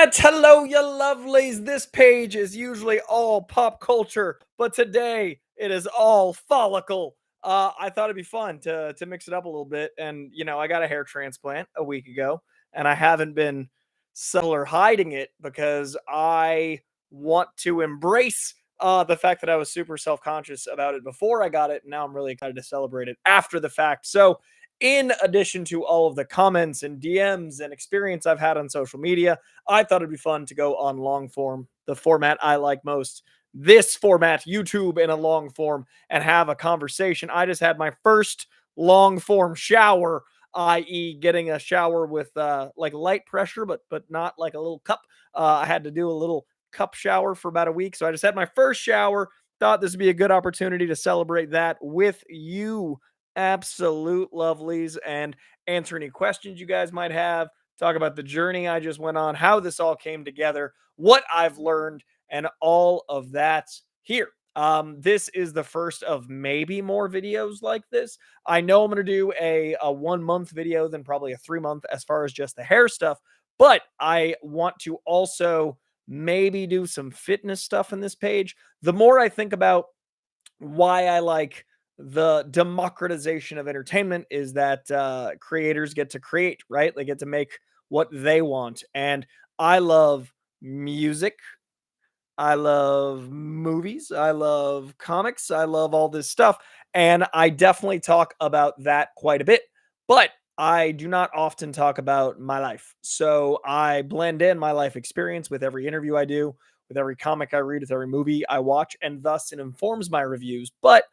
Internet, hello, you lovelies. This page is usually all pop culture, but today it is all follicle. I thought it'd be fun to mix it up a little bit, and I got a hair transplant a week ago, and I haven't been subtle or hiding it because I want to embrace the fact that I was super self conscious about it before I got it, and now I'm really excited to celebrate it after the fact. So in addition to all of the comments and DMs and experience I've had on social media, I thought it'd be fun to go on long form, the format I like most. This format, YouTube in a long form, and have a conversation. I just had my first long form shower, i.e., getting a shower with like light pressure, but not like a little cup. I had to do a little cup shower for about a week, so I just had my first shower. Thought this would be a good opportunity to celebrate that with you, absolute lovelies, and answer any questions you guys might have, talk about the journey I just went on, how this all came together, what I've learned, and all of that here. This is the first of maybe more videos like this. I know I'm going to do a 1 month video, then probably a 3 month as far as just the hair stuff, but I want to also maybe do some fitness stuff in this page. The more I think about why I like the democratization of entertainment is that creators get to create, right? They get to make what they want. And I love music. I love movies. I love comics. I love all this stuff. And I definitely talk about that quite a bit. But I do not often talk about my life. So I blend in my life experience with every interview I do, with every comic I read, with every movie I watch, and thus it informs my reviews. But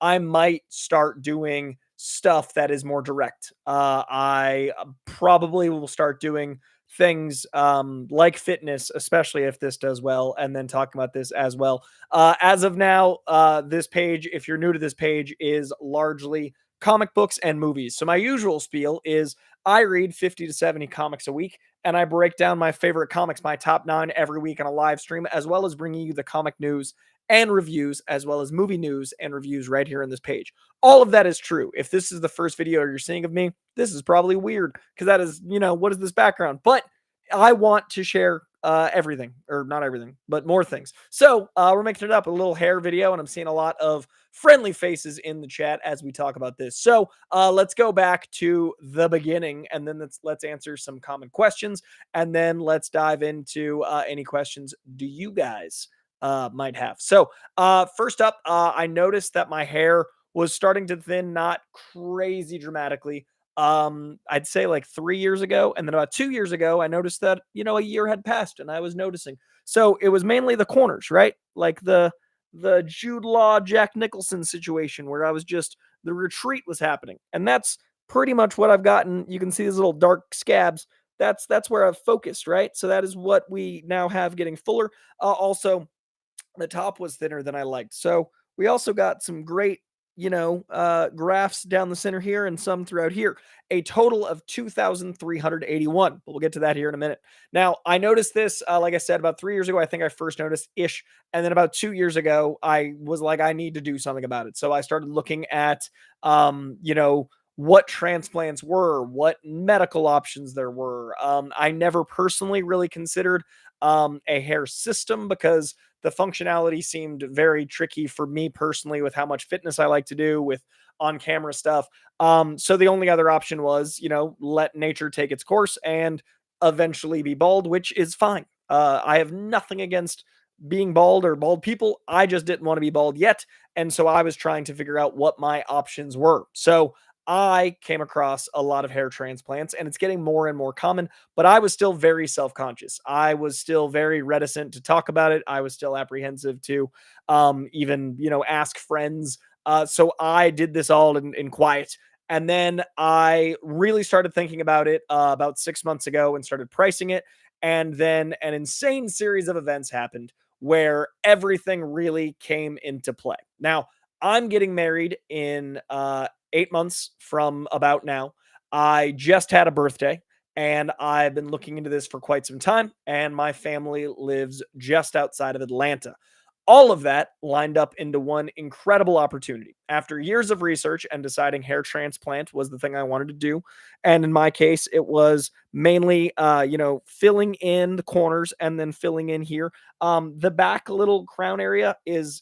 I might start doing stuff that is more direct. I probably will start doing things like fitness, especially if this does well, and then talking about this as well. As of now, this page, if you're new to this page, is largely comic books and movies. So my usual spiel is I read 50 to 70 comics a week, and I break down my favorite comics, my top 9 every week on a live stream, as well as bringing you the comic news and reviews, as well as movie news and reviews right here on this page. All of that is true. If this is the first video you're seeing of me, this is probably weird because that is, what is this background? But I want to share everything, or not everything, but more things. So we're making it up a little hair video, and I'm seeing a lot of friendly faces in the chat as we talk about this. So let's go back to the beginning, and then let's answer some common questions, and then let's dive into any questions do you guys might have. So first up, I noticed that my hair was starting to thin, not crazy dramatically. I'd say like 3 years ago, and then about 2 years ago I noticed that a year had passed and I was noticing. So it was mainly the corners, right? Like the Jude Law Jack Nicholson situation where I was just, the retreat was happening, and that's pretty much what I've gotten. You can see these little dark scabs. That's where I've focused, right? So that is what we now have getting fuller. Also, the top was thinner than I liked. So we also got some great, graphs down the center here and some throughout here. A total of 2,381. But we'll get to that here in a minute. Now, I noticed this, like I said, about 3 years ago. I think I first noticed ish. And then about 2 years ago, I was like, I need to do something about it. So I started looking at, what transplants were, what medical options there were. I never personally really considered a hair system because the functionality seemed very tricky for me personally with how much fitness I like to do with on camera stuff. So the only other option was, let nature take its course and eventually be bald, which is fine. I have nothing against being bald or bald people. I just didn't want to be bald yet. And so I was trying to figure out what my options were. So I came across a lot of hair transplants, and it's getting more and more common, but I was still very self-conscious. I was still very reticent to talk about it. I was still apprehensive to even, ask friends. So I did this all in quiet. And then I really started thinking about it about 6 months ago and started pricing it. And then an insane series of events happened where everything really came into play. Now, I'm getting married in 8 months from about now. I just had a birthday, and I've been looking into this for quite some time, and my family lives just outside of Atlanta. all of that lined up into one incredible opportunity. After years of research and deciding hair transplant was the thing I wanted to do, and in my case, it was mainly, filling in the corners and then filling in here. The back little crown area is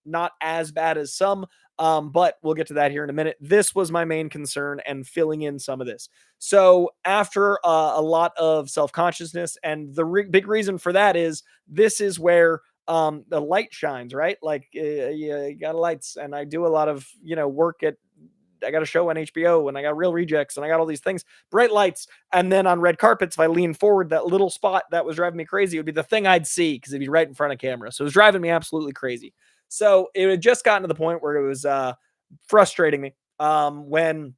not as bad as some, but we'll get to that here in a minute. This was my main concern and filling in some of this. So after a lot of self consciousness, and the big reason for that is this is where the light shines, right? Like you got lights, and I do a lot of work at. I got a show on HBO, and I got Real Rejects, and I got all these things, bright lights, and then on red carpets, if I lean forward, that little spot that was driving me crazy would be the thing I'd see because it'd be right in front of camera. So it was driving me absolutely crazy. So it had just gotten to the point where it was frustrating me when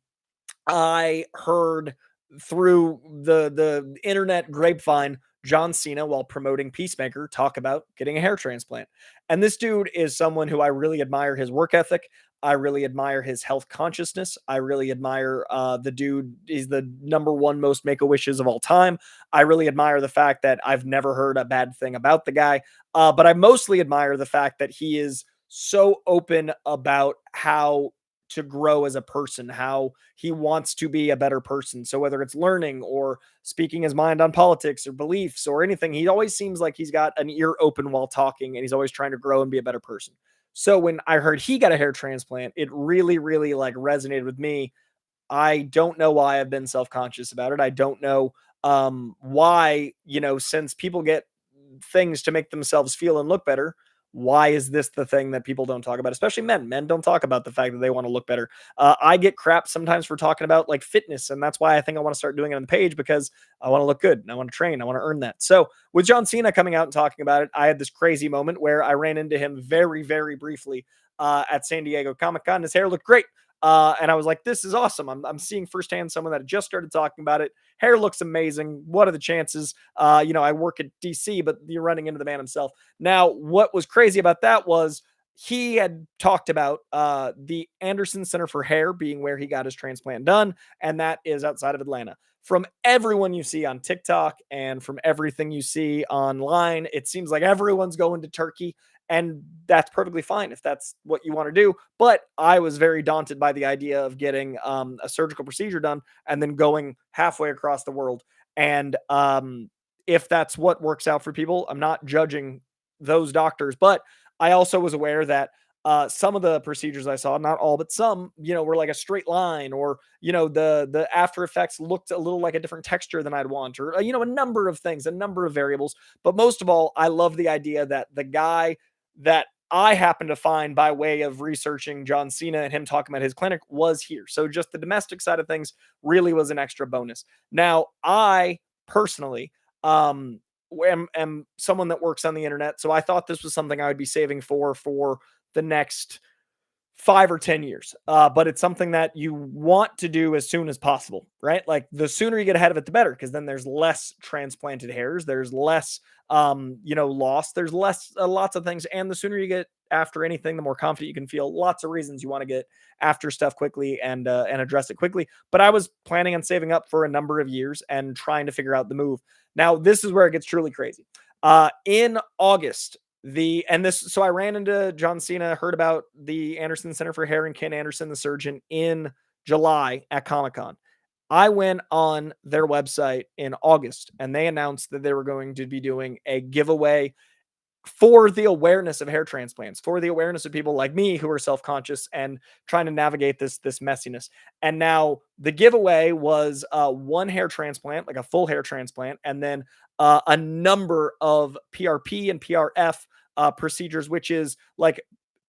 I heard through the internet grapevine John Cena, while promoting Peacemaker, talk about getting a hair transplant. And this dude is someone who I really admire his work ethic. I really admire his health consciousness. I really admire the dude. He's the number one most make a wishes of all time. I really admire the fact that I've never heard a bad thing about the guy. But I mostly admire the fact that he is so open about how to grow as a person, how he wants to be a better person. So whether it's learning or speaking his mind on politics or beliefs or anything, he always seems like he's got an ear open while talking, and he's always trying to grow and be a better person. So when I heard he got a hair transplant, it really, really like resonated with me. I don't know why I've been self-conscious about it. I don't know why, since people get things to make themselves feel and look better, why is this the thing that people don't talk about, especially men? Men don't talk about the fact that they want to look better. I get crap sometimes for talking about like fitness, and that's why I think I want to start doing it on the page, because I want to look good and I want to train. I want to earn that. So with John Cena coming out and talking about it, I had this crazy moment where I ran into him very, very briefly at San Diego Comic-Con. His hair looked great. And I was like, this is awesome. I'm seeing firsthand someone that just started talking about it. Hair looks amazing. What are the chances? I work at DC, but you're running into the man himself. Now, what was crazy about that was he had talked about the Anderson Center for Hair being where he got his transplant done, and that is outside of Atlanta. From everyone you see on TikTok and from everything you see online, it seems like everyone's going to Turkey, and that's perfectly fine if that's what you want to do. But I was very daunted by the idea of getting a surgical procedure done and then going halfway across the world. And if that's what works out for people, I'm not judging those doctors, but I also was aware that some of the procedures I saw, not all, but some, were like a straight line, or the after effects looked a little like a different texture than I'd want, or a number of things, a number of variables. But most of all, I love the idea that the guy that I happened to find by way of researching John Cena and him talking about his clinic was here. So just the domestic side of things really was an extra bonus. Now, I personally am someone that works on the internet, so I thought this was something I would be saving for the next 5 or 10 years. But it's something that you want to do as soon as possible, right? Like the sooner you get ahead of it, the better, because then there's less transplanted hairs, there's less, loss, there's less, lots of things. And the sooner you get after anything, the more confident you can feel. Lots of reasons you want to get after stuff quickly and address it quickly. But I was planning on saving up for a number of years and trying to figure out the move. Now, this is where it gets truly crazy. In August, so I ran into John Cena, heard about the Anderson Center for Hair and Ken Anderson, the surgeon, in July at Comic-Con. I went on their website in August, and they announced that they were going to be doing a giveaway for the awareness of hair transplants, for the awareness of people like me who are self-conscious and trying to navigate this messiness. And now the giveaway was one hair transplant, like a full hair transplant, and then a number of PRP and PRF procedures, which is like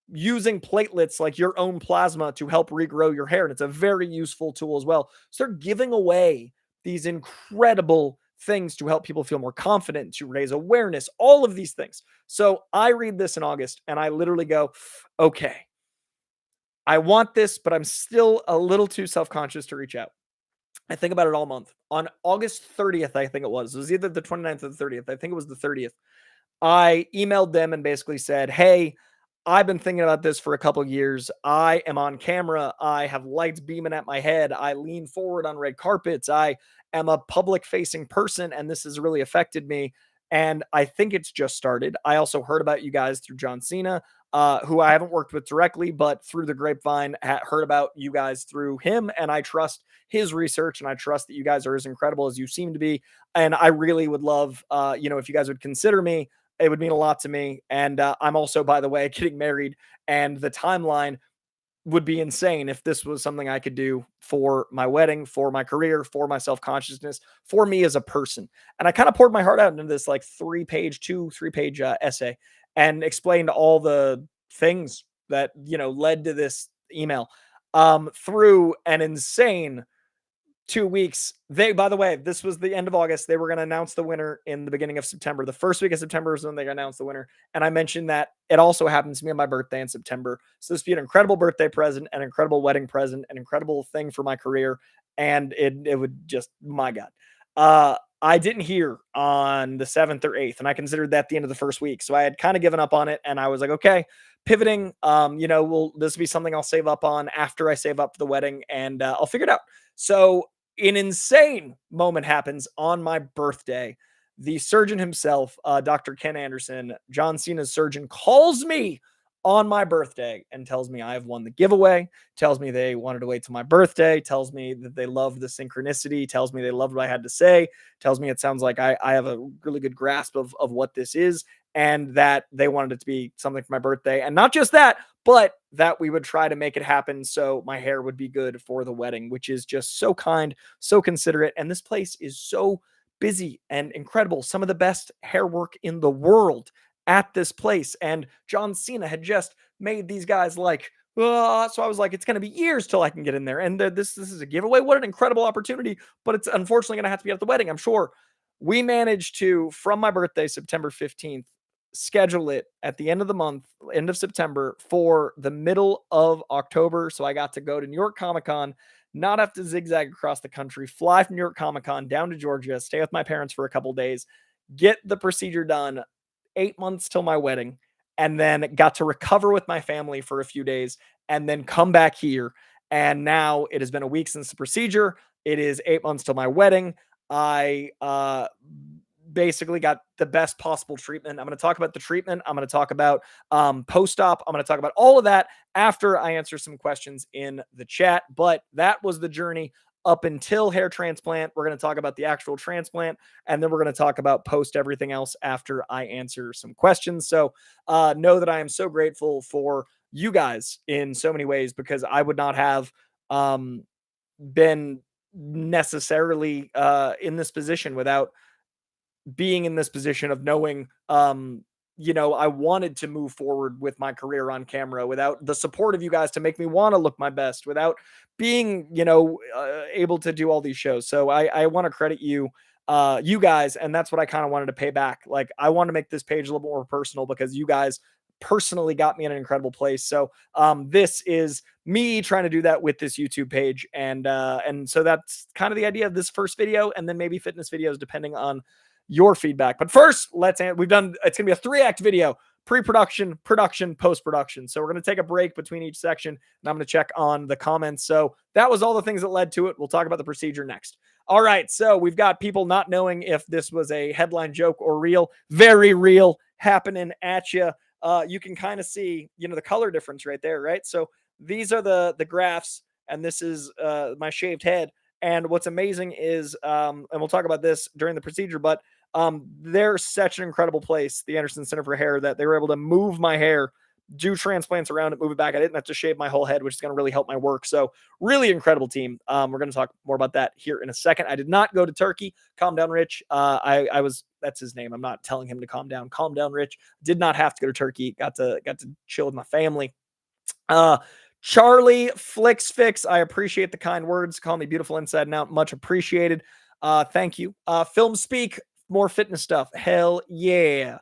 using platelets, like your own plasma, to help regrow your hair. And it's a very useful tool as well. So they're giving away these incredible things to help people feel more confident, to raise awareness, all of these things. So I read this in August and I literally go, okay, I want this, but I'm still a little too self-conscious to reach out. I think about it all month. On August 30th, I think it was either the 29th or the 30th. I think it was the 30th. I emailed them and basically said, hey, I've been thinking about this for a couple of years. I am on camera. I have lights beaming at my head. I lean forward on red carpets. I am a public facing person, and this has really affected me. and I think it's just started. I also heard about you guys through John Cena, who I haven't worked with directly, but through the grapevine, heard about you guys through him, and I trust his research, and I trust that you guys are as incredible as you seem to be. And I really would love, if you guys would consider me. It would mean a lot to me. And I'm also, by the way, getting married, and the timeline would be insane if this was something I could do for my wedding, for my career, for my self consciousness, for me as a person. And I kind of poured my heart out into this like 3 page essay and explained all the things that, led to this email through an insane 2 weeks. By the way, this was the end of August. They were going to announce the winner in the beginning of September. The first week of September is when they announced the winner. And I mentioned that it also happens to me on my birthday in September. So this would be an incredible birthday present, an incredible wedding present, an incredible thing for my career. And it would just, my God. I didn't hear on the 7th or 8th, and I considered that the end of the first week. So I had kind of given up on it, and I was like, okay, pivoting. This will be something I'll save up on after I save up for the wedding, and I'll figure it out. So an insane moment happens on my birthday. The surgeon himself, Dr. Ken Anderson, John Cena's surgeon, calls me on my birthday and tells me I have won the giveaway, tells me they wanted to wait till my birthday, tells me that they love the synchronicity, tells me they loved what I had to say, tells me it sounds like I have a really good grasp of what this is, and that they wanted it to be something for my birthday. And not just that, but that we would try to make it happen so my hair would be good for the wedding, which is just so kind, so considerate. And this place is so busy and incredible. Some of the best hair work in the world at this place. And John Cena had just made these guys like, so I was like, it's going to be years till I can get in there. And this is a giveaway. What an incredible opportunity. But it's unfortunately going to have to be at the wedding, I'm sure. We managed to, from my birthday, September 15th, schedule it at the end of the month, end of September, for the middle of October. So I got to go to New York Comic Con, not have to zigzag across the country, fly from New York Comic Con down to Georgia, stay with my parents for a couple days, get the procedure done, 8 months till my wedding, and then got to recover with my family for a few days and then come back here. And now it has been a week since the procedure. It is 8 months till my wedding. I basically got the best possible treatment. I'm going to talk about the treatment. I'm going to talk about post-op. I'm going to talk about all of that after I answer some questions in the chat. But that was the journey up until hair transplant. We're going to talk about the actual transplant, and then we're going to talk about post everything else after I answer some questions. So know that I am so grateful for you guys in so many ways, because I would not have been necessarily in this position without being in this position of knowing, I wanted to move forward with my career on camera without the support of you guys to make me want to look my best, without being, able to do all these shows. So I want to credit you, you guys. And that's what I kind of wanted to pay back. Like, I want to make this page a little more personal because you guys personally got me in an incredible place. So this is me trying to do that with this YouTube page. And so that's kind of the idea of this first video, and then maybe fitness videos depending on your feedback. But first, it's gonna be a 3-act video: pre-production, production, post-production. So we're gonna take a break between each section, and I'm gonna check on the comments. So that was all the things that led to it. We'll talk about the procedure next. All right, so we've got people not knowing if this was a headline joke or real. Very real, happening at you. You can kind of see, the color difference right there, right? So these are the graphs, and this is my shaved head. And what's amazing is, and we'll talk about this during the procedure, but they're such an incredible place, the Anderson Center for Hair, that they were able to move my hair, do transplants around it, move it back. I didn't have to shave my whole head, which is going to really help my work. So really incredible team. We're going to talk more about that here in a second. I did not go to Turkey. Calm down, Rich. That's his name. I'm not telling him to calm down. Calm down, Rich. Did not have to go to Turkey. Got to chill with my family. Charlie Flicks Fix, I appreciate the kind words. Call me beautiful inside and out. Much appreciated. Thank you. Film Speak, more fitness stuff. Hell yeah.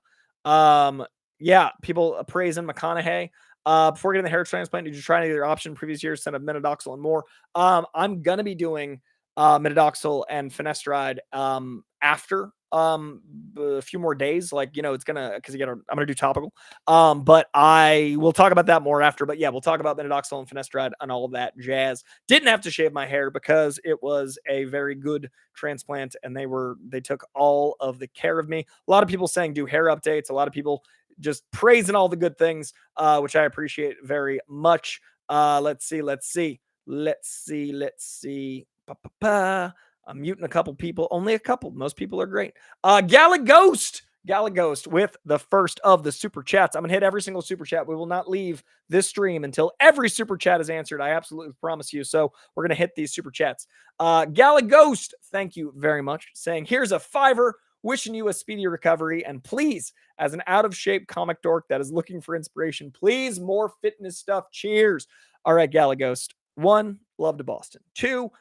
Yeah, people praising McConaughey. Before getting the hair transplant, did you try any other option previous years instead of minoxidil and more? I'm gonna be doing minoxidil and finasteride after a few more days. Like, it's gonna because I'm gonna do topical. But I will talk about that more after. But yeah, we'll talk about minoxidil and finasteride and all of that jazz. Didn't have to shave my hair because it was a very good transplant, and they took all of the care of me. A lot of people saying do hair updates. A lot of people just praising all the good things, which I appreciate very much. Let's see, let's see, let's see, let's see. Pa-pa-pa. I'm muting a couple people, only a couple. Most people are great. Gallaghost with the first of the super chats. I'm gonna hit every single super chat. We will not leave this stream until every super chat is answered. I absolutely promise you. So we're gonna hit these super chats. Gallaghost, thank you very much. Saying here's a $5. Wishing you a speedy recovery, and please, as an out of shape comic dork that is looking for inspiration, please more fitness stuff. Cheers. All right, Gallaghost. One, love to Boston. Two,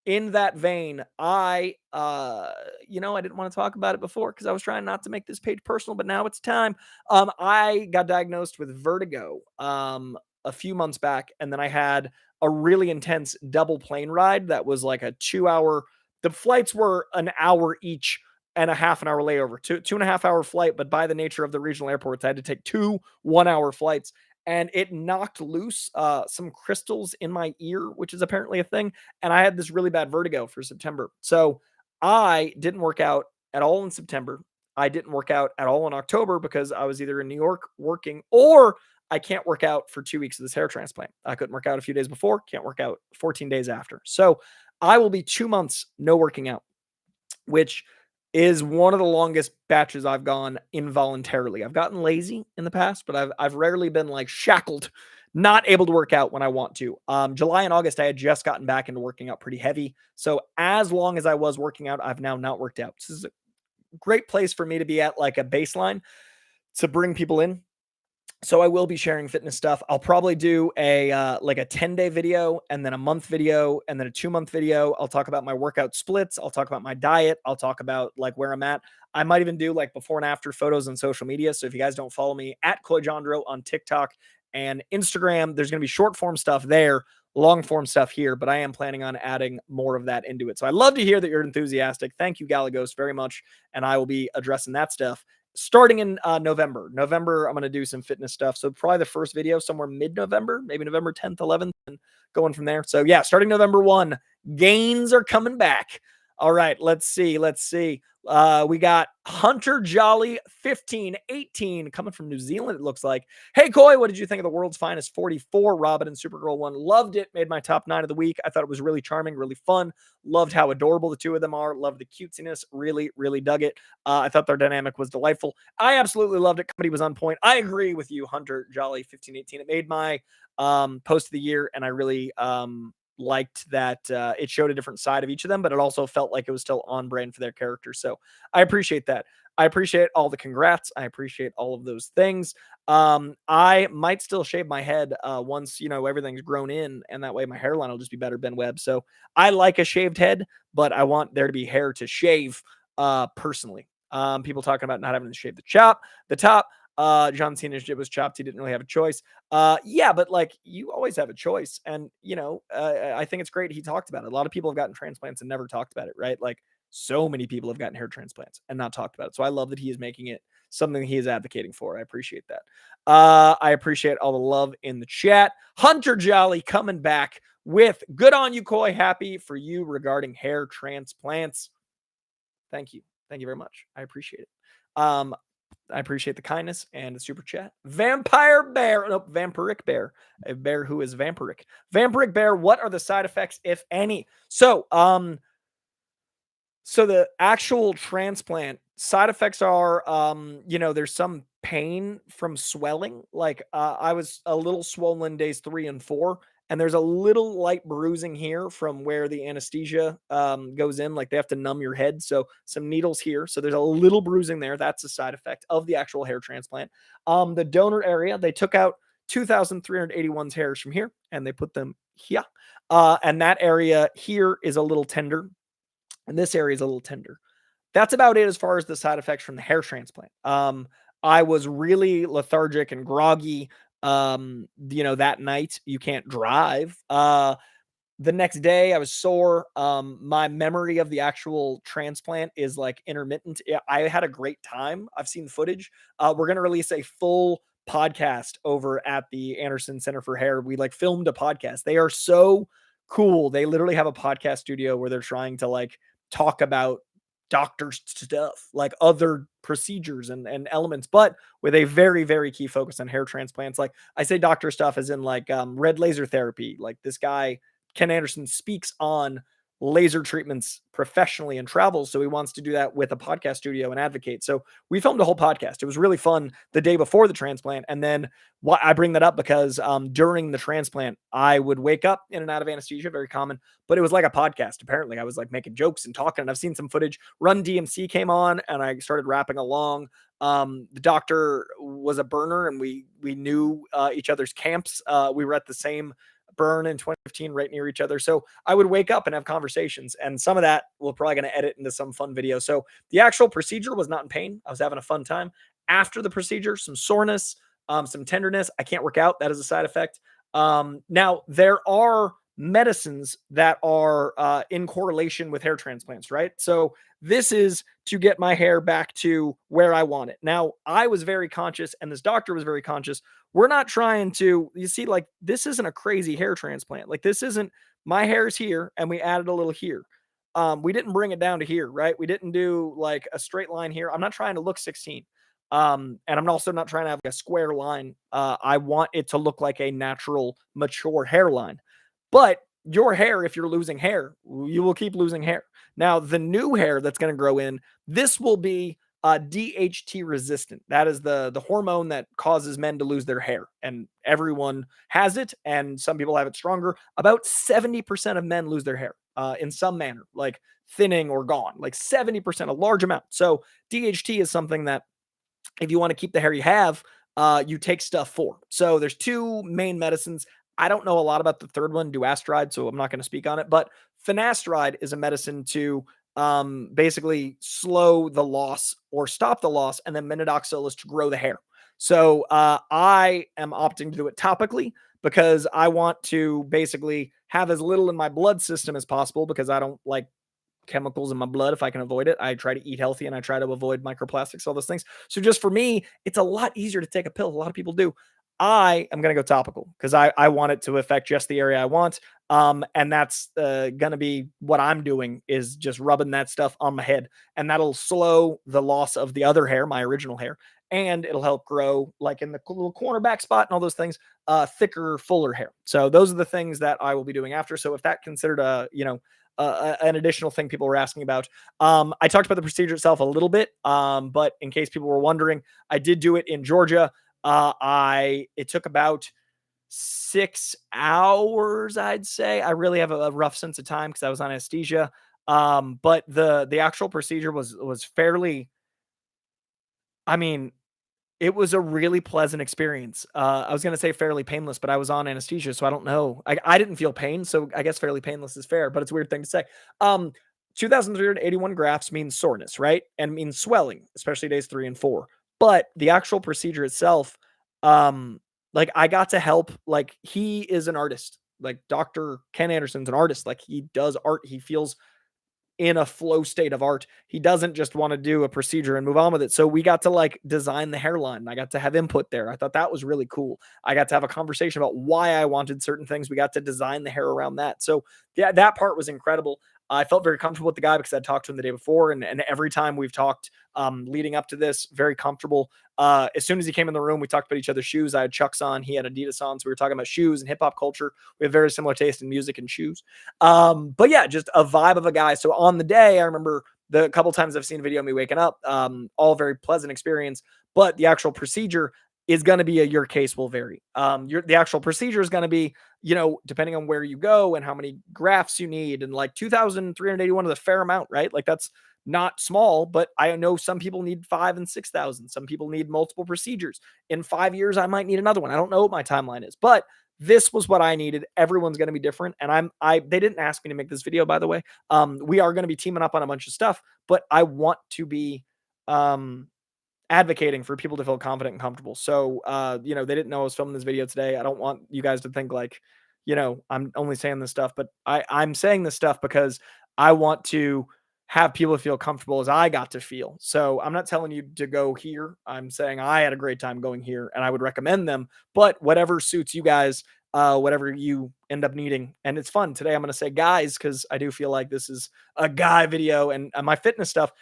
in that vein, I didn't want to talk about it before because I was trying not to make this page personal, but now it's time. I got diagnosed with vertigo a few months back, and then I had a really intense double plane ride that was like a 2 hour. The flights were an hour each and a half an hour layover, two and a half hour flight. But by the nature of the regional airports, I had to take 2 1 hour flights, and it knocked loose some crystals in my ear, which is apparently a thing. And I had this really bad vertigo for September. So I didn't work out at all in September. I didn't work out at all in October because I was either in New York working, or I can't work out for 2 weeks of this hair transplant. I couldn't work out a few days before, can't work out 14 days after. So I will be 2 months no working out, which is one of the longest batches I've gone involuntarily. I've gotten lazy in the past, but I've rarely been like shackled, not able to work out when I want to. July and August, I had just gotten back into working out pretty heavy. So as long as I was working out, I've now not worked out. This is a great place for me to be at, like a baseline to bring people in. So I will be sharing fitness stuff. I'll probably do a 10-day video, and then a month video, and then a 2 month video. I'll talk about my workout splits. I'll talk about my diet. I'll talk about like where I'm at. I might even do like before and after photos on social media. So if you guys don't follow me at Jandreau on TikTok and Instagram, there's going to be short form stuff there, long form stuff here, but I am planning on adding more of that into it. So I love to hear that you're enthusiastic. Thank you, Galagos, very much. And I will be addressing that stuff starting in November. I'm going to do some fitness stuff. So probably the first video somewhere mid-November, maybe November 10th, 11th, and going from there. So yeah, starting November 1, gains are coming back. All right, let's see. We got Hunter Jolly 1518 coming from New Zealand, it looks like. Hey, Coy, what did you think of the World's Finest 44? Robin and Supergirl 1. Loved it. Made my top 9 of the week. I thought it was really charming, really fun. Loved how adorable the two of them are. Loved the cutesiness. Really, really dug it. I thought their dynamic was delightful. I absolutely loved it. Comedy was on point. I agree with you, Hunter Jolly 1518. It made my post of the year, and I really liked that it showed a different side of each of them, but it also felt like it was still on brand for their characters. So I appreciate that. I appreciate all the congrats. I appreciate all of those things. I might still shave my head once, everything's grown in, and that way my hairline will just be better, Ben Webb. So I like a shaved head, but I want there to be hair to shave personally. People talking about not having to shave the top. John Cena's jib was chopped. He didn't really have a choice. Yeah, but like you always have a choice. And, I think it's great he talked about it. A lot of people have gotten transplants and never talked about it, right? Like so many people have gotten hair transplants and not talked about it. So I love that he is making it something he is advocating for. I appreciate that. I appreciate all the love in the chat. Hunter Jolly coming back with good on you, Coy. Happy for you regarding hair transplants. Thank you. Thank you very much. I appreciate it. I appreciate the kindness and the super chat. Vampiric Bear. A bear who is vampiric. Vampiric Bear, what are the side effects, if any? So the actual transplant side effects are, there's some pain from swelling. Like I was a little swollen days 3 and 4. And there's a little light bruising here from where the anesthesia goes in. Like they have to numb your head. So some needles here. So there's a little bruising there. That's a side effect of the actual hair transplant. The donor area, they took out 2,381's hairs from here and they put them here. And that area here is a little tender. And this area is a little tender. That's about it as far as the side effects from the hair transplant. I was really lethargic and groggy that night. You can't drive. The next day, I was sore. My memory of the actual transplant is like intermittent. Yeah, I had a great time. I've seen footage. We're gonna release a full podcast over at the Anderson Center for Hair. We like filmed a podcast. They are so cool. They literally have a podcast studio where they're trying to like talk about doctor stuff, like other procedures and elements, but with a very, very key focus on hair transplants. Like I say doctor stuff as in like red laser therapy. Like this guy Ken Anderson speaks on laser treatments professionally and travels. So he wants to do that with a podcast studio and advocate. So we filmed a whole podcast. It was really fun the day before the transplant. And then why I bring that up because during the transplant, I would wake up in and out of anesthesia, very common, but it was like a podcast. Apparently, I was like making jokes and talking. And I've seen some footage. Run DMC came on and I started rapping along. The doctor was a burner and we knew each other's camps. We were at the same burn in 2015 right near each other. So I would wake up and have conversations. And some of that we're probably going to edit into some fun video. So the actual procedure was not in pain. I was having a fun time. After the procedure, some soreness, some tenderness. I can't work out. That is a side effect. Now, there are medicines that are in correlation with hair transplants, right? So this is to get my hair back to where I want it. Now, I was very conscious, and this doctor was very conscious. We're not trying to, you see, like, this isn't a crazy hair transplant. Like, this isn't my hair's here and we added a little here. We didn't bring it down to here, right? We didn't do like a straight line here. I'm not trying to look 16. And I'm also not trying to have like a square line. I want it to look like a natural, mature hairline. But your hair, if you're losing hair, you will keep losing hair. Now, the new hair that's going to grow in, this will be DHT resistant. That is the hormone that causes men to lose their hair, and everyone has it, and some people have it stronger. About 70% of men lose their hair in some manner, like thinning or gone, like 70%, a large amount. So DHT is something that if you want to keep the hair you have, you take stuff for. So there's two main medicines. I don't know a lot about the third one, duastride, so I'm not going to speak on it. But finasteride is a medicine to basically slow the loss or stop the loss, and then minoxidil is to grow the hair. So I am opting to do it topically because I want to basically have as little in my blood system as possible because I don't like chemicals in my blood if I can avoid it. I try to eat healthy and I try to avoid microplastics, all those things. So just for me, it's a lot easier to take a pill. A lot of people do. I am going to go topical because I want it to affect just the area I want. And that's going to be what I'm doing is just rubbing that stuff on my head. And that'll slow the loss of the other hair, my original hair. And it'll help grow like in the little cornerback spot and all those things, thicker, fuller hair. So those are the things that I will be doing after. So if that considered an additional thing people were asking about. I talked about the procedure itself a little bit, but in case people were wondering, I did do it in Georgia. It took about 6 hours, I'd say. I really have a rough sense of time because I was on anesthesia. But the actual procedure was fairly. I mean, it was a really pleasant experience. I was gonna say fairly painless, but I was on anesthesia, so I don't know. I didn't feel pain, so I guess fairly painless is fair, but it's a weird thing to say. Um, 2,381 grafts means soreness, right? And means swelling, especially days 3 and 4. But the actual procedure itself, like I got to help. Like he is an artist. Like Dr. Ken Anderson's an artist. Like he does art. He feels in a flow state of art. He doesn't just want to do a procedure and move on with it. So we got to like design the hairline. I got to have input there. I thought that was really cool. I got to have a conversation about why I wanted certain things. We got to design the hair around that. So yeah, that part was incredible. I felt very comfortable with the guy because I'd talked to him the day before. And every time we've talked leading up to this, very comfortable. As soon as he came in the room, we talked about each other's shoes. I had Chucks on. He had Adidas on. So we were talking about shoes and hip hop culture. We have very similar taste in music and shoes. But yeah, just a vibe of a guy. So on the day, I remember the couple times I've seen video of me waking up, all very pleasant experience. But the actual procedure is going to be your case will vary. The actual procedure is going to be, depending on where you go and how many grafts you need. And like 2,381 is a fair amount, right? Like that's not small, but I know some people need 5 and 6,000. Some people need multiple procedures. In 5 years, I might need another one. I don't know what my timeline is, but this was what I needed. Everyone's going to be different. And they didn't ask me to make this video, by the way. We are going to be teaming up on a bunch of stuff, but I want to be, advocating for people to feel confident and comfortable. So, they didn't know I was filming this video today. I don't want you guys to think like, I'm only saying this stuff, but I'm saying this stuff because I want to have people feel comfortable as I got to feel. So I'm not telling you to go here. I'm saying I had a great time going here and I would recommend them, but whatever suits you guys, whatever you end up needing. And it's fun. Today I'm going to say guys because I do feel like this is a guy video, and my fitness stuff.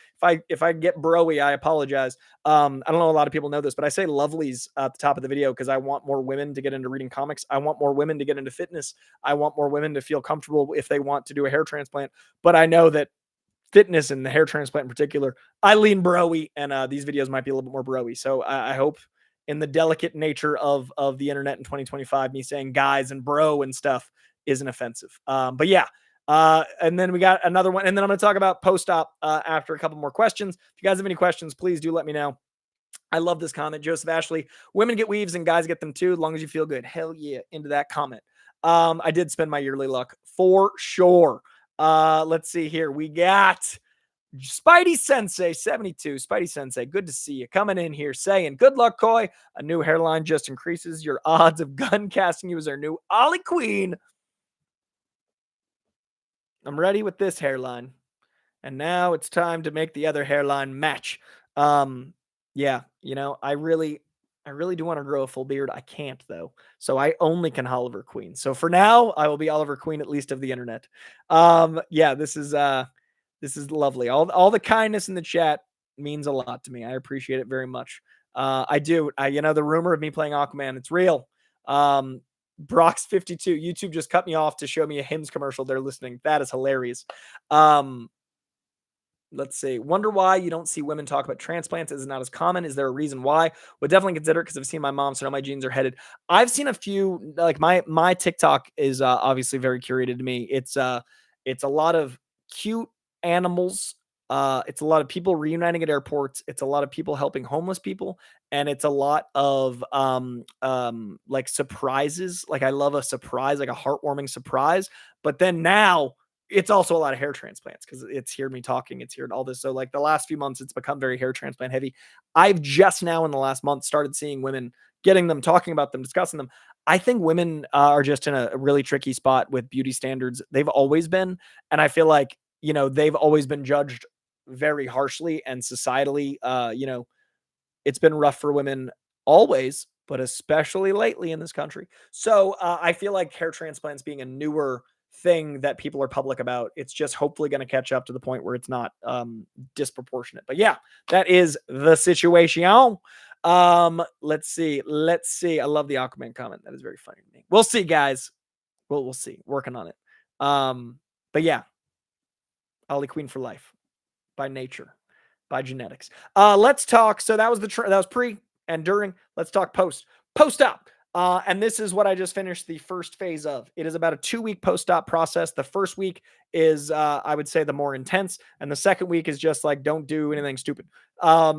If I get broy, I apologize. I don't know, a lot of people know this, but I say lovelies at the top of the video because I want more women to get into reading comics. I want more women to get into fitness. I want more women to feel comfortable if they want to do a hair transplant. But I know that fitness and the hair transplant in particular, I lean broy, and these videos might be a little bit more broy. So I hope, in the delicate nature of the internet in 2025, me saying guys and bro and stuff isn't offensive. But yeah. And then we got another one, and then I'm going to talk about post-op after a couple more questions. If you guys have any questions, please do let me know. I love this comment. Joseph Ashley, women get weaves and guys get them too, as long as you feel good. Hell yeah, into that comment. I did spend my yearly luck for sure. Let's see here. We got Spidey Sensei 72. Spidey Sensei, good to see you coming in here saying, good luck, Koi. A new hairline just increases your odds of gun casting you as our new Ollie Queen. I'm ready with this hairline. And now it's time to make the other hairline match. Yeah, I really do want to grow a full beard. I can't though. So I only can Oliver Queen. So for now, I will be Oliver Queen, at least of the internet. Yeah, this is lovely. All the kindness in the chat means a lot to me. I appreciate it very much. I do. The rumor of me playing Aquaman, it's real. Brock's 52. YouTube just cut me off to show me a Hims commercial. They're listening. That is hilarious. Let's see. Wonder why you don't see women talk about transplants. Is it not as common? Is there a reason why? Would definitely consider it because I've seen my mom, so I know my genes are headed. I've seen a few, like my TikTok is obviously very curated to me. It's a lot of cute animals. It's a lot of people reuniting at airports. It's a lot of people helping homeless people, and it's a lot of like surprises. Like I love a surprise, like a heartwarming surprise. But then now it's also a lot of hair transplants because it's heard me talking, it's heard all this. So like the last few months, it's become very hair transplant heavy. I've just now in the last month started seeing women getting them, talking about them, discussing them. I think women are just in a really tricky spot with beauty standards. They've always been, and I feel like they've always been judged very harshly and societally. It's been rough for women always, but especially lately in this country. So I feel like hair transplants being a newer thing that people are public about, it's just hopefully going to catch up to the point where it's not disproportionate. But yeah, that is the situation. Let's see. I love the Aquaman comment. That is very funny to me. We'll see, guys. We'll see. Working on it. But yeah, Ollie Queen for life, by nature, by genetics. Let's talk. So that was that was pre and during. Let's talk post-op. And this is what I just finished the first phase of. It is about a 2-week post-op process. The first week is, I would say, the more intense. And the second week is just like, don't do anything stupid.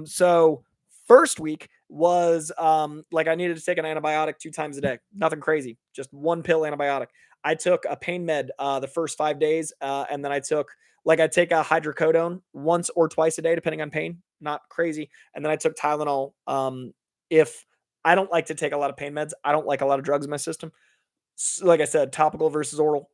So first week was like I needed to take an antibiotic 2 times a day. Nothing crazy. Just 1 pill antibiotic. I took a pain med the first 5 days. And then I take a hydrocodone once or twice a day, depending on pain. Not crazy. And then I took Tylenol. If I don't like to take a lot of pain meds. I don't like a lot of drugs in my system. Like I said, topical versus oral.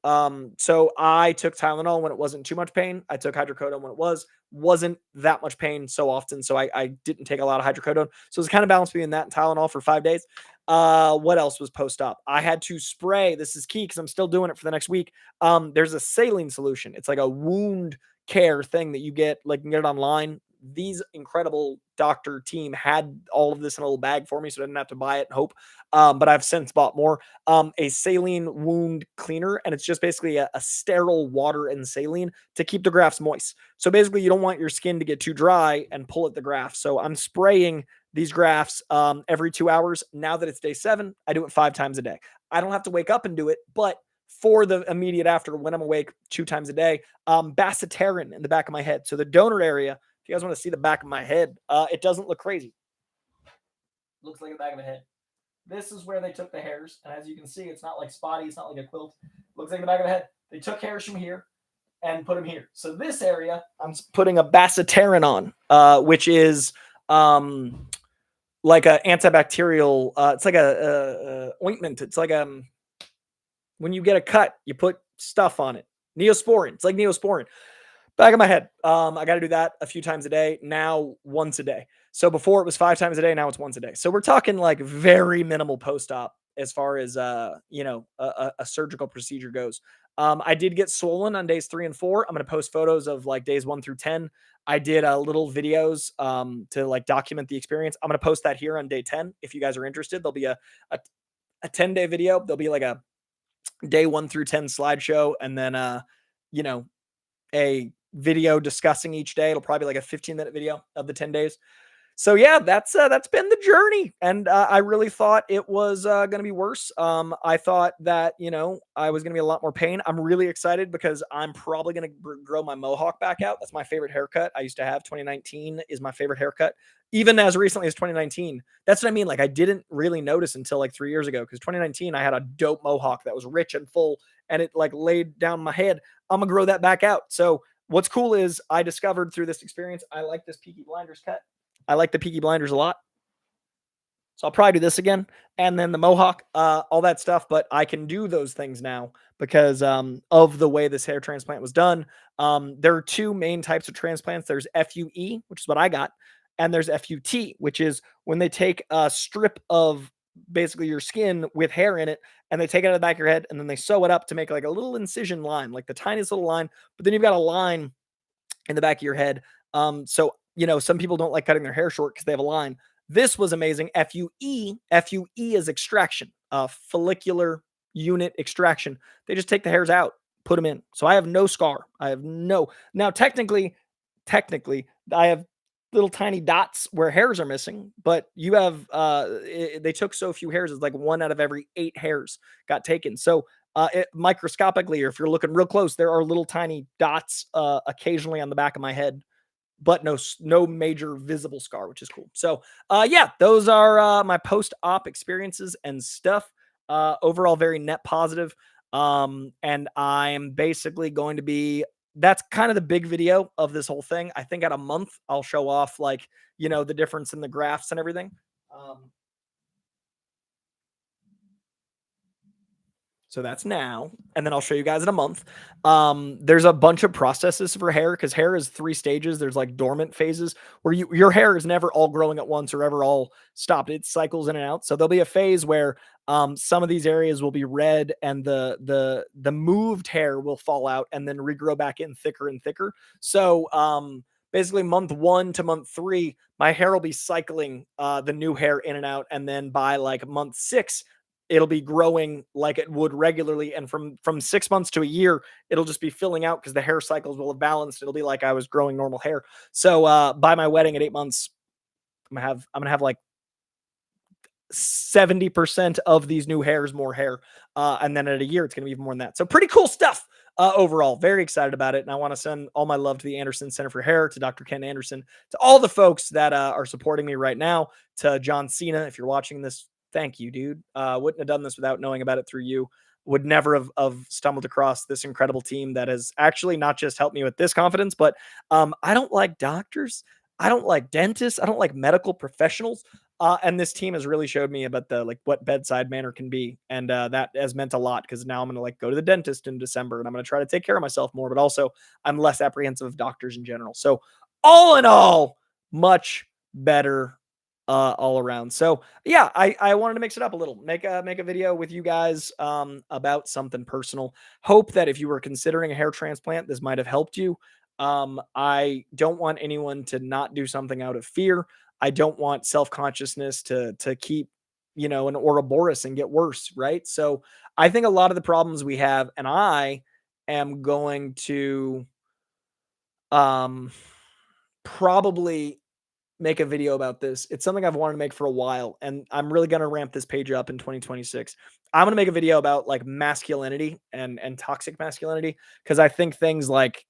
So I took Tylenol when it wasn't too much pain. I took hydrocodone when it wasn't that much pain so often. So I didn't take a lot of hydrocodone. So it was kind of balanced between that and Tylenol for 5 days. What else was post-op? I had to spray. This is key because I'm still doing it for the next week. There's a saline solution. It's like a wound care thing that you get, like you can get it online. These incredible doctor team had all of this in a little bag for me, so I didn't have to buy it and hope. But I've since bought more. A saline wound cleaner, and it's just basically a sterile water and saline to keep the grafts moist. So basically, you don't want your skin to get too dry and pull at the graft. So I'm spraying these grafts every 2 hours. Now that it's day 7, I do it 5 times a day. I don't have to wake up and do it, but for the immediate after, when I'm awake 2 times a day, bacitrine in the back of my head. So the donor area. If you guys want to see the back of my head, it doesn't look crazy. It looks like the back of a head. This is where they took the hairs. And as you can see, it's not like spotty. It's not like a quilt. It looks like the back of the head. They took hairs from here and put them here. So this area, I'm putting a bacitrine on, which is like an antibacterial. It's like a ointment. It's like When you get a cut, you put stuff on it. Neosporin. It's like Neosporin. Back of my head. I got to do that a few times a day. Now once a day. So before it was 5 times a day. Now it's once a day. So we're talking like very minimal post-op as far as a surgical procedure goes. I did get swollen on days 3 and 4. I'm gonna post photos of like days 1 through 10. I did little videos to like document the experience. I'm gonna post that here on day 10 if you guys are interested. There'll be a 10-day video. There'll be like a day 1 through 10 slideshow, and then you know a video discussing each day. It'll probably be like a 15-minute video of the 10 days. So yeah, that's been the journey, and I really thought it was going to be worse. I thought that I was going to be a lot more pain. I'm really excited because I'm probably going to grow my mohawk back out. That's my favorite haircut I used to have. 2019 is my favorite haircut, even as recently as 2019. That's what I mean. Like I didn't really notice until like 3 years ago, because 2019 I had a dope mohawk that was rich and full, and it like laid down my head. I'm gonna grow that back out. So what's cool is I discovered through this experience I like this Peaky Blinders cut. I like the Peaky Blinders a lot. So I'll probably do this again. And then the mohawk, all that stuff. But I can do those things now because of the way this hair transplant was done. There are two main types of transplants. There's FUE, which is what I got. And there's FUT, which is when they take a strip of basically your skin with hair in it, and they take it out of the back of your head, and then they sew it up to make like a little incision line, like the tiniest little line. But then you've got a line in the back of your head. So some people don't like cutting their hair short because they have a line. This was amazing. FUE is extraction, follicular unit extraction. They just take the hairs out, put them in. So I have no scar. I have no. Now technically, I have little tiny dots where hairs are missing, but you have they took so few hairs. It's like 1 out of every 8 hairs got taken. So microscopically, or if you're looking real close, there are little tiny dots occasionally on the back of my head, but no major visible scar, which is cool. So yeah, those are my post-op experiences and stuff. Overall, very net positive. And I'm basically going to be, that's kind of the big video of this whole thing. I think at a month, I'll show off like, the difference in the graphs and everything. So that's now, and then I'll show you guys in a month. There's a bunch of processes for hair, because hair is 3 stages. There's like dormant phases where your hair is never all growing at once or ever all stopped. It cycles in and out. So there'll be a phase where some of these areas will be red, and the moved hair will fall out and then regrow back in thicker and thicker. So basically month 1 to month 3, my hair will be cycling the new hair in and out, and then by like month 6, it'll be growing like it would regularly. And from 6 months to a year, it'll just be filling out because the hair cycles will have balanced. It'll be like I was growing normal hair. So by my wedding at 8 months, I'm gonna have like 70% of these new hairs, more hair. And then at a year, it's gonna be even more than that. So pretty cool stuff. Overall, very excited about it. And I want to send all my love to the Anderson Center for Hair, to Dr. Ken Anderson, to all the folks that are supporting me right now, to John Cena. If you're watching this, thank you, dude. Wouldn't have done this without knowing about it through you. Would never have stumbled across this incredible team that has actually not just helped me with this confidence, but I don't like doctors. I don't like dentists. I don't like medical professionals. And this team has really showed me about the what bedside manner can be. And that has meant a lot, because now I'm going to go to the dentist in December, and I'm going to try to take care of myself more, but also I'm less apprehensive of doctors in general. So all in all, much better all around. So yeah, I wanted to mix it up a little, make a video with you guys about something personal. Hope that if you were considering a hair transplant, this might have helped you. I don't want anyone to not do something out of fear. I don't want self-consciousness to keep, an Ouroboros and get worse, right? So I think a lot of the problems we have, and I am going to probably make a video about this. It's something I've wanted to make for a while, and I'm really going to ramp this page up in 2026. I'm going to make a video about masculinity and toxic masculinity, because I think things like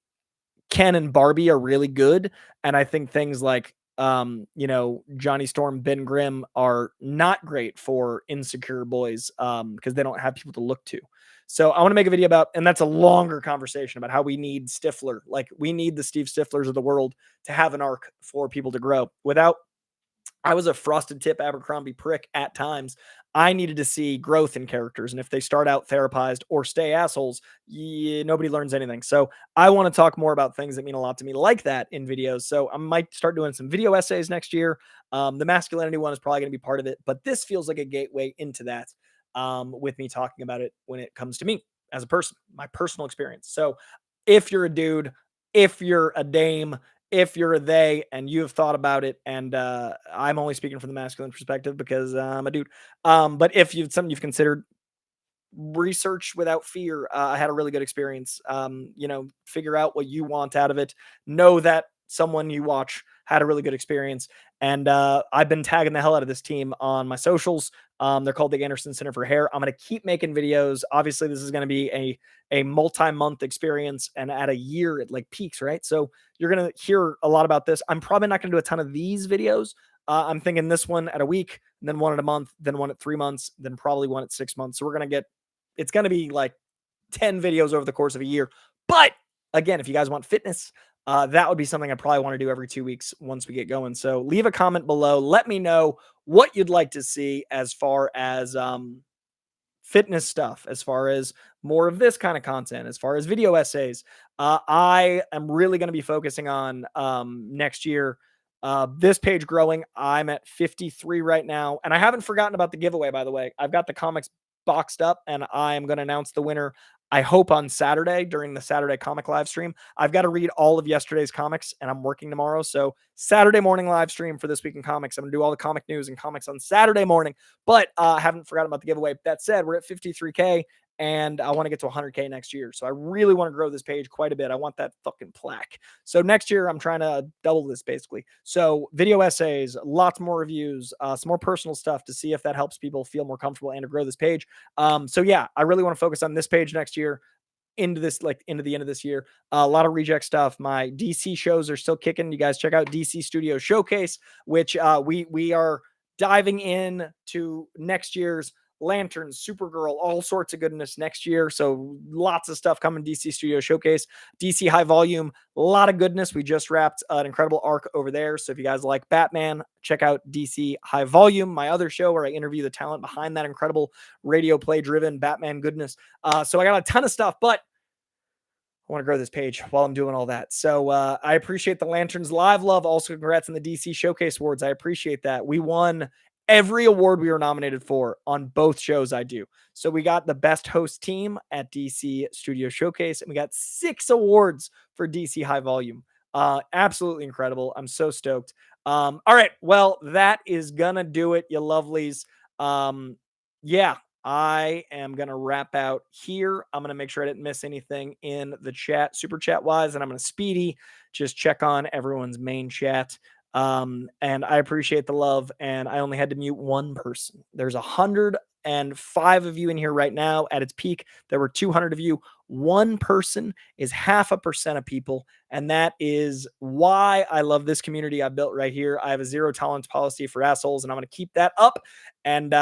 Ken and Barbie are really good, and I think things like Johnny Storm, Ben Grimm are not great for insecure boys, because they don't have people to look to. So I want to make a video about, and that's a longer conversation, about how we need Stifler. Like, we need the Steve Stiflers of the world to have an arc for people to grow. Without I was a frosted tip Abercrombie prick at times. I needed to see growth in characters. And if they start out therapized or stay assholes, nobody learns anything. So I want to talk more about things that mean a lot to me like that in videos. So I might start doing some video essays next year. The masculinity one is probably going to be part of it, but this feels like a gateway into that, with me talking about it when it comes to me as a person, my personal experience. So if you're a dude, if you're a dame, if you're a they and you have thought about it, and I'm only speaking from the masculine perspective because I'm a dude. But if you've something you've considered, research without fear. I had a really good experience. Figure out what you want out of it. Know that someone you watch had a really good experience. And I've been tagging the hell out of this team on my socials. They're called the Anderson Center for Hair. I'm going to keep making videos. Obviously, this is going to be a multi-month experience, and at a year it like peaks, right? So you're going to hear a lot about this. I'm probably not going to do a ton of these videos. I'm thinking this one at a week, then one at a month, then one at 3 months, then probably one at 6 months. So we're going to get, it's going to be like 10 videos over the course of a year. But again, if you guys want fitness, that would be something I probably want to do every 2 weeks once we get going. So leave a comment below. Let me know what you'd like to see as far as fitness stuff, as far as more of this kind of content, as far as video essays. I am really going to be focusing on next year. This page growing. I'm at 53 right now, and I haven't forgotten about the giveaway, by the way. I've got the comics boxed up, and I'm going to announce the winner, I hope, on Saturday during the Saturday comic live stream. I've got to read all of yesterday's comics, and I'm working tomorrow. So Saturday morning live stream for This Week in Comics. I'm going to do all the comic news and comics on Saturday morning, but I haven't forgotten about the giveaway. That said, we're at 53K, and I want to get to 100K next year. So I really want to grow this page quite a bit. I want that fucking plaque. So next year, I'm trying to double this basically. So video essays, lots more reviews, some more personal stuff to see if that helps people feel more comfortable and to grow this page. So yeah, I really want to focus on this page next year, into the end of this year. A lot of reject stuff. My DC shows are still kicking. You guys check out DC Studio Showcase, which we are diving in to next year's Lanterns, Supergirl, all sorts of goodness next year. So lots of stuff coming. DC Studio Showcase, DC High Volume, a lot of goodness. We just wrapped an incredible arc over there. So if you guys like Batman, check out DC High Volume, my other show where I interview the talent behind that incredible radio play driven Batman goodness. So I got a ton of stuff, but I want to grow this page while I'm doing all that. So I appreciate the Lanterns Live love. Also, congrats on the DC Showcase Awards. I appreciate that. We won every award we were nominated for on both shows I do. So we got the best host team at DC Studio Showcase, and we got 6 awards for DC High Volume. Absolutely incredible. I'm so stoked. All right. Well, that is going to do it, you lovelies. Yeah, I am going to wrap out here. I'm going to make sure I didn't miss anything in the chat, super chat wise, and I'm going to speedy just check on everyone's main chat. And I appreciate the love, and I only had to mute one person. There's 105 of you in here right now. At its peak, there were 200 of you. One person is 0.5% of people, and that is why I love this community I built right here. I have a zero tolerance policy for assholes, and I'm going to keep that up. And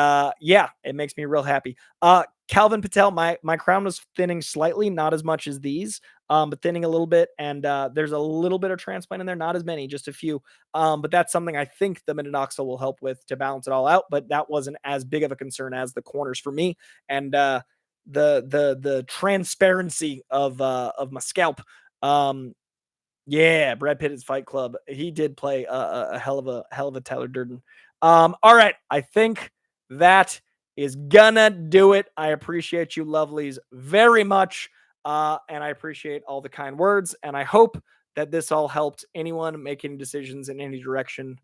yeah, it makes me real happy. Calvin Patel, my crown was thinning slightly, not as much as these, but thinning a little bit. And there's a little bit of transplant in there, not as many, just a few. But that's something I think the minoxidil will help with to balance it all out. But that wasn't as big of a concern as the corners for me. And the transparency of my scalp. Yeah, Brad Pitt is Fight Club. He did play a hell of a Tyler Durden. All right, I think that is gonna do it. I appreciate you lovelies very much. And I appreciate all the kind words. And I hope that this all helped anyone making decisions in any direction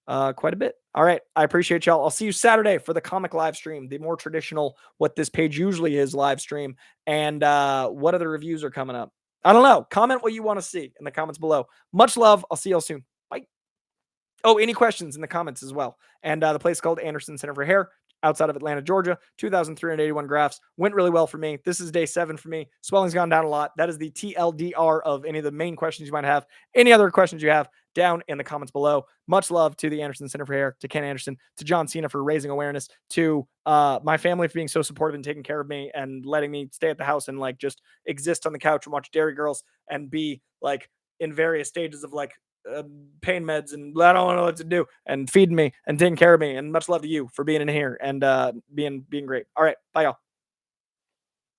quite a bit. All right. I appreciate y'all. I'll see you Saturday for the comic live stream, the more traditional, what this page usually is, live stream. And what other reviews are coming up? I don't know. Comment what you want to see in the comments below. Much love. I'll see y'all soon. Bye. Oh, any questions in the comments as well. And the place called Anderson Center for Hair, outside of Atlanta, Georgia. 2,381 grafts. Went really well for me. This is day 7 for me. Swelling's gone down a lot. That is the TLDR of any of the main questions you might have. Any other questions you have, down in the comments below. Much love to the Anderson Center for Hair, to Ken Anderson, to John Cena for raising awareness, to my family for being so supportive and taking care of me and letting me stay at the house and like just exist on the couch and watch Dairy Girls and be like in various stages of like uh, pain meds, and I don't know what to do, and feeding me and taking care of me. And much love to you for being in here and being great. All right, bye y'all.